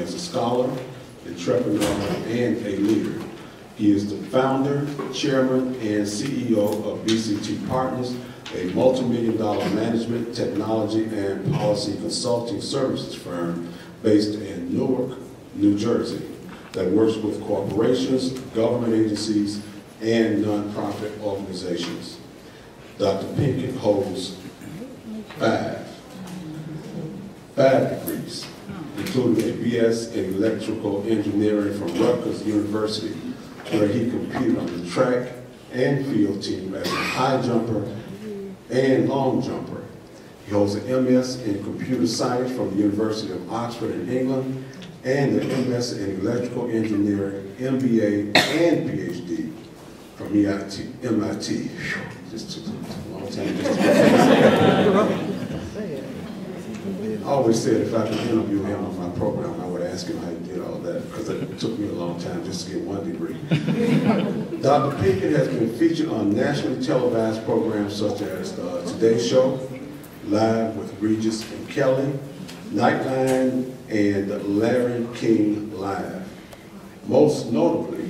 as a scholar, entrepreneur, and a leader. He is the founder, chairman, and CEO of BCT Partners, a multi-million-dollar management, technology, and policy consulting services firm based in Newark, New Jersey, that works with corporations, government agencies, and nonprofit organizations. Dr. Pinkett holds five degrees, including a BS in electrical engineering from Rutgers University, where he competed on the track and field team as a high jumper and long jumper. He holds an MS in computer science from the University of Oxford in England, and an MS in electrical engineering, MBA, and PhD from MIT. Just took a long time. I always said if I could interview him on my program, I would ask him how he did all that, because it took me a long time just to get 1 degree. Dr. Pinkett has been featured on nationally televised programs such as Today Show, Live with Regis and Kelly, Nightline, and Larry King Live. Most notably,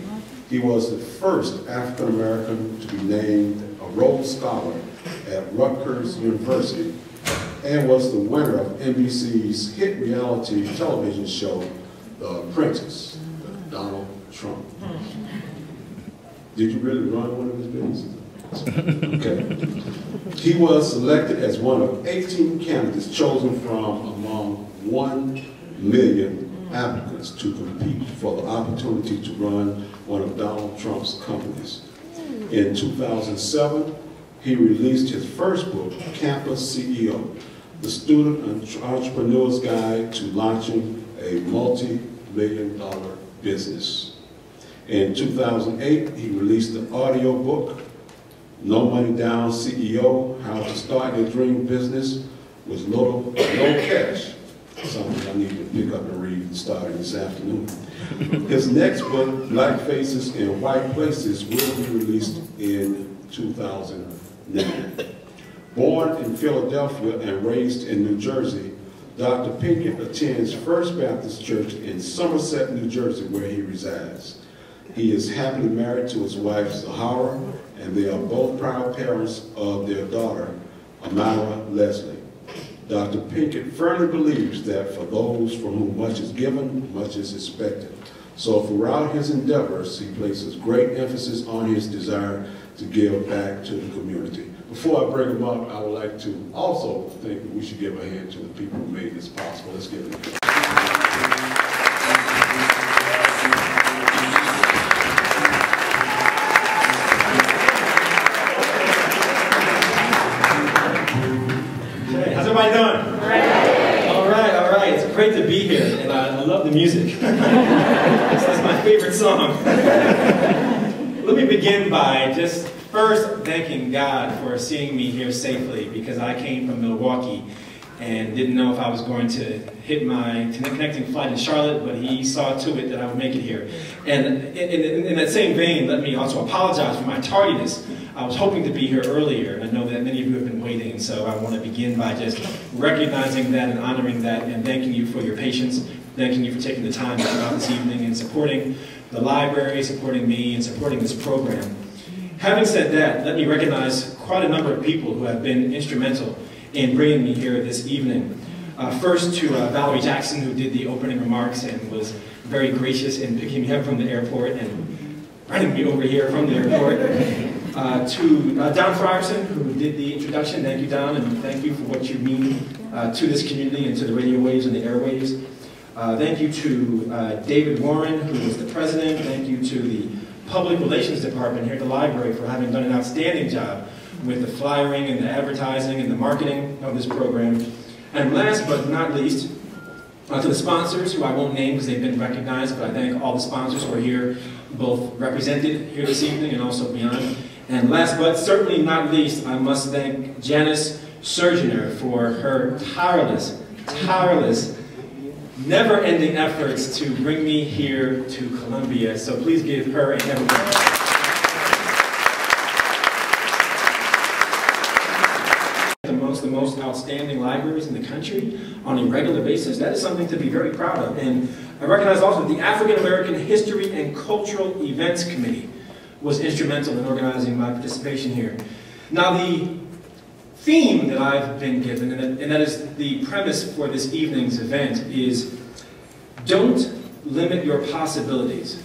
he was the first African American to be named a Rhodes Scholar at Rutgers University, and was the winner of NBC's hit reality television show, The Apprentice, with Donald Trump. Did you really run one of his businesses? Okay. He was selected as one of 18 candidates chosen from among 1 million applicants to compete for the opportunity to run one of Donald Trump's companies. In 2007, he released his first book, Campus CEO, the student entrepreneur's guide to launching a multi-million-dollar business. In 2008, he released the audio book, No Money Down CEO, How to Start Your Dream Business with no cash. Something I need to pick up and read starting this afternoon. His next book, Black Faces in White Places, will be released in 2009. Born in Philadelphia and raised in New Jersey, Dr. Pinkett attends First Baptist Church in Somerset, New Jersey, where he resides. He is happily married to his wife, Zahara, and they are both proud parents of their daughter, Amara Leslie. Dr. Pinkett firmly believes that for those from whom much is given, much is expected. So throughout his endeavors, he places great emphasis on his desire to give back to the community. Before I bring him up, I would like to also think that we should give a hand to the people who made this possible. Let's give it a hand. How's everybody doing? All right. It's great to be here, and I love the music. That's my favorite song. Let me begin by just first thanking God for seeing me here safely, because I came from Milwaukee and didn't know if I was going to hit my connecting flight in Charlotte, but he saw to it that I would make it here. And in that same vein, let me also apologize for my tardiness. I was hoping to be here earlier, and I know that many of you have been waiting, and so I want to begin by just recognizing that and honoring that and thanking you for your patience, thanking you for taking the time to come out this evening and supporting the library, supporting me, and supporting this program. Having said that, let me recognize quite a number of people who have been instrumental in bringing me here this evening. First to Valerie Jackson, who did the opening remarks and was very gracious in picking me up from the airport and running me over here from the airport. To Don Frierson, who did the introduction. Thank you, Don, and thank you for what you mean to this community and to the radio waves and the airwaves. Thank you to David Warren, who was the president. Thank you to the Public Relations Department here at the library for having done an outstanding job with the flyering and the advertising and the marketing of this program. And last but not least, to the sponsors, who I won't name because they've been recognized, but I thank all the sponsors who are here, both represented here this evening and also beyond. And last but certainly not least, I must thank Janice Surgener for her tireless, never-ending efforts to bring me here to Columbia. So please give her and everyone. The most outstanding libraries in the country on a regular basis. That is something to be very proud of. And I recognize also that the African American History and Cultural Events Committee was instrumental in organizing my participation here. Now, the theme that I've been given, and that is the premise for this evening's event, is don't limit your possibilities.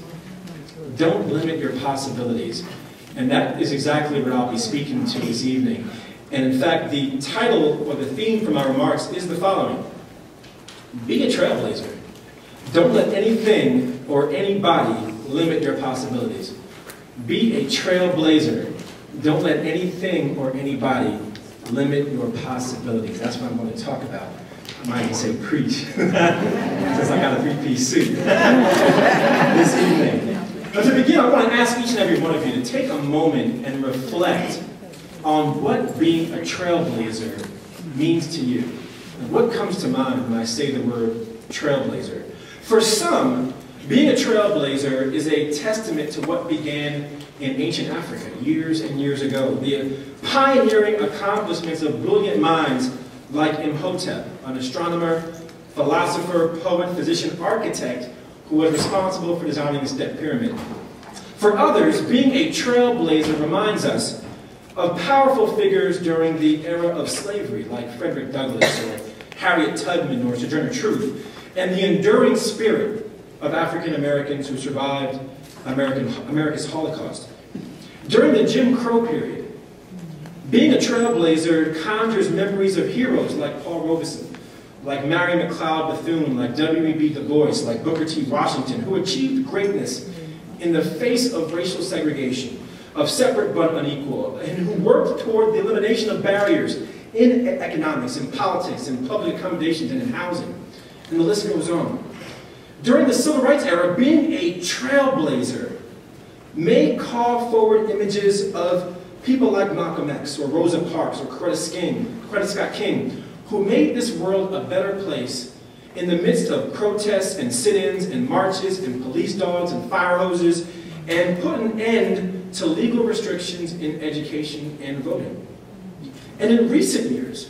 Don't limit your possibilities. And that is exactly what I'll be speaking to this evening. And in fact, the title or the theme for my remarks is the following: be a trailblazer. Don't let anything or anybody limit your possibilities. Be a trailblazer. Don't let anything or anybody limit your possibilities. That's what I'm going to talk about. I might even say preach, since I got a three-piece suit this evening. But to begin, I want to ask each and every one of you to take a moment and reflect on what being a trailblazer means to you. And what comes to mind when I say the word trailblazer? For some, being a trailblazer is a testament to what began in ancient Africa years and years ago. The pioneering accomplishments of brilliant minds like Imhotep, an astronomer, philosopher, poet, physician, architect, who was responsible for designing the step pyramid. For others, being a trailblazer reminds us of powerful figures during the era of slavery, like Frederick Douglass or Harriet Tubman or Sojourner Truth, and the enduring spirit of African Americans who survived America's Holocaust. During the Jim Crow period, being a trailblazer conjures memories of heroes like Paul Robeson, like Marion McLeod Bethune, like W.E.B. Du Bois, like Booker T. Washington, who achieved greatness in the face of racial segregation, of separate but unequal, and who worked toward the elimination of barriers in economics, in politics, in public accommodations, and in housing. And the list goes on. During the Civil Rights era, being a trailblazer may call forward images of people like Malcolm X, or Rosa Parks, or Coretta Scott King, who made this world a better place in the midst of protests and sit-ins and marches and police dogs and fire hoses, and put an end to legal restrictions in education and voting. And in recent years,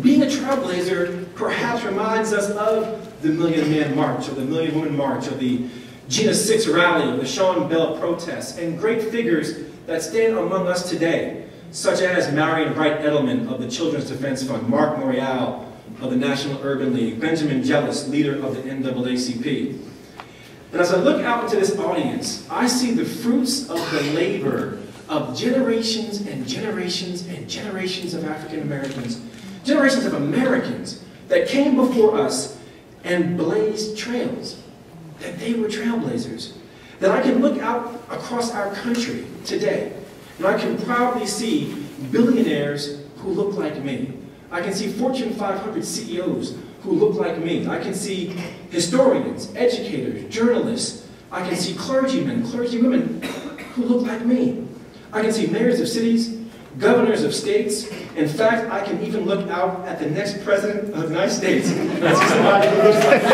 being a trailblazer perhaps reminds us of the Million Man March, or the Million Woman March, or the Gina 6 rally, or the Sean Bell protests, and great figures that stand among us today, such as Marion Wright Edelman of the Children's Defense Fund, Mark Morial of the National Urban League, Benjamin Jealous, leader of the NAACP. And as I look out into this audience, I see the fruits of the labor of generations and generations and generations of African Americans, generations of Americans that came before us and blazed trails, that they were trailblazers. That I can look out across our country today, and I can proudly see billionaires who look like me. I can see Fortune 500 CEOs who look like me. I can see historians, educators, journalists. I can see clergymen, clergywomen who look like me. I can see mayors of cities, governors of states. In fact, I can even look out at the next president of the United States. That's somebody who looks like me.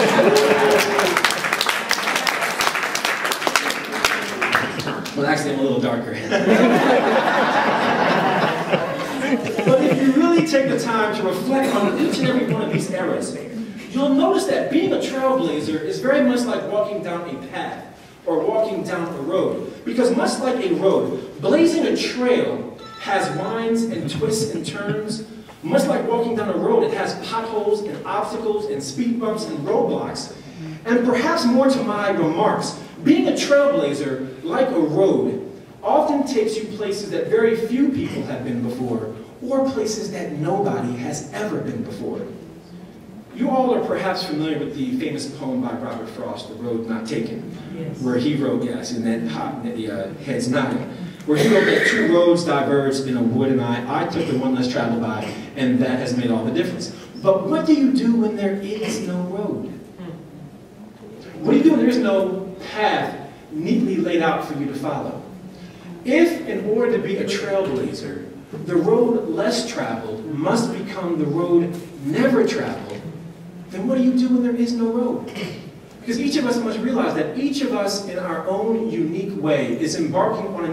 Well, actually, I'm a little darker. But if you really take the time to reflect on each and every one of these eras, you'll notice that being a trailblazer is very much like walking down a path or walking down a road. Because much like a road, blazing a trail has winds and twists and turns. Much like walking down a road, it has potholes and obstacles and speed bumps and roadblocks. And perhaps more to my remarks, being a trailblazer, like a road, often takes you places that very few people have been before, or places that nobody has ever been before. You all are perhaps familiar with the famous poem by Robert Frost, The Road Not Taken, yes, where he wrote, yes, in that pot, the heads nodding, where he wrote that two roads diverged in a wood, and I took the one less traveled by, and that has made all the difference. But what do you do when there is no road? What do you do when there is no path neatly laid out for you to follow? If, in order to be a trailblazer, the road less traveled must become the road never traveled, then what do you do when there is no road? Because each of us must realize that each of us, in our own unique way, is embarking on an